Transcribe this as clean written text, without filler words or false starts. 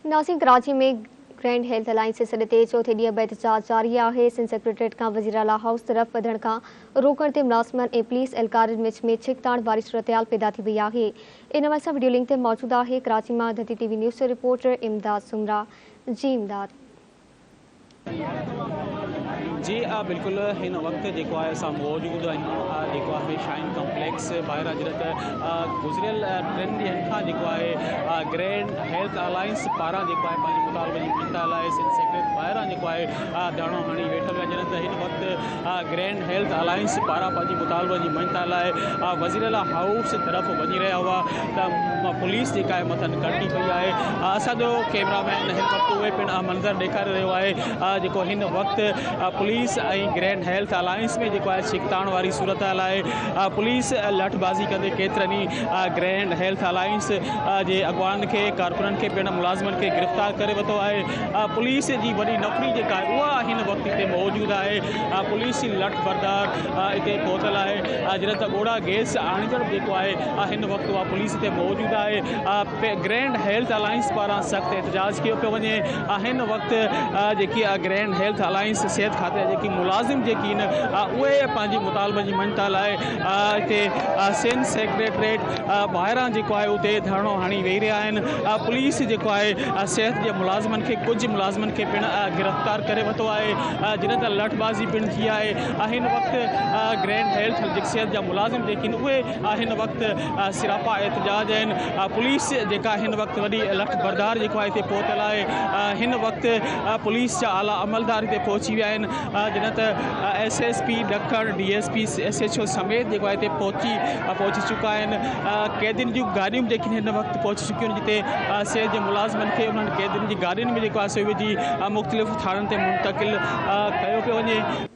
नासिक कराची में grand health alliance से सॾ ते चौथे ॾींहुं बि एहतजाज जारी आहे। सिंध सेक्रेटरीट खां वज़ीर आला हाउस तरफ़ वधण खां रोकण ते मुलाज़िमनि ऐं पुलिस एहलकारनि विच में छिकताण वारी सूरतहाल पैदा थी वई आहे। इन में असां वीडियो लिंक ते मौजूद आहे। कराची मां धती टीवी न्यूज़ रिपोर्टर इमदाद सुमरा। जी इमदाद। जी बिल्कुल हिन वक्त जो है असां मौजूद आहियूं शाइन कॉम्प्लेक्स ॿाहिरां जॾहिं गुज़रियल 3 ॾींहंनि खां ग्रैंड हेल्थ अलायंस पारां मुतालबे जी मञता लाइ सिंध सेक्रेटरी ॿाहिरां धरणो हणी वेठल हुआ। जॾहिं हिन वक्त ग्रैंड हेल्थ अलायंस पारां पंहिंजी मुतालबे जी मञता लाइ वज़ीर आला हाउस तरफ़ वञी रहा हुआ त पुलिस मथां कटी पई आहे। असांजो कैमरामैन हिन वक्त उहे पिण मंज़र ॾेखारे रहियो आहे जेको हिन वक्त पुलिस ऐं ग्रैंड हेल्थ अलायंस में छिकताण वारी सूरत हाल है। पुलिस लठबाज़ी कंदे केतरनि ग्रैंड हेल्थ अलायंस जे अगवान के कारकुनन के पिण मुलाज़िमन के गिरफ्तार करे वरितो आहे। पुलिस जी वॾी नौकरी जेका आहे उहा हिन वक्त हिते मौजूद आहे। पुलिस लठ बरदार हिते पहुतल आहे। जॾहिं त ॻोड़ा गैस आणींदड़ जेको आहे हिन वक्त उहा पुलिस हिते मौजूद आहे। ग्रैंड हेल्थ अलायंस पारां सख़्त एहतजाज किया पियो वञे। हिन वक्त जेकी ग्रैंड हेल्थ अलायंस सेहत खाते जी मुलाजिम जेकी उहे पंहिंजी मुतालबे जी मञता लाइ हिते सिंध सेक्रेटरीट ॿाहिरां जेको आहे उते धरणो हणी वेही रहिया आहिनि। पुलिस जेको आहे सेहत जे मुलाज़िमनि खे कुझु मुलाज़िमनि खे पिण गिरफ़्तार करे वरितो आहे। जॾहिं त लठबाज़ी पिण थी आहे। हिन वक्त ग्रैंड हेल्थ सेहत जा मुलाज़िम जेके उहे हिन वक्त सिरापा एहतजाज आहिनि। पुलिस जेका हिन वक्त वॾी लठ बरदार जेको आहे हिते पहुतल आहे। हिन वक्त पुलिस जा आला अमलदार हिते पहुची विया आहिनि। जॾहिं त SSP ॾखण DSP SHO समेत जेको आहे हिते पहुची चुका आहिनि। कैदियुनि जूं गाॾियूं जेकी हिन वक्त पहुची चुकियूं आहिनि जिते सेहत जे मुलाज़िमनि खे उन्हनि कैदियुनि जी गाॾियुनि में जेको आहे सो विझी मुख़्तलिफ़ थाणनि ते मुंतकिल कयो पियो वञे।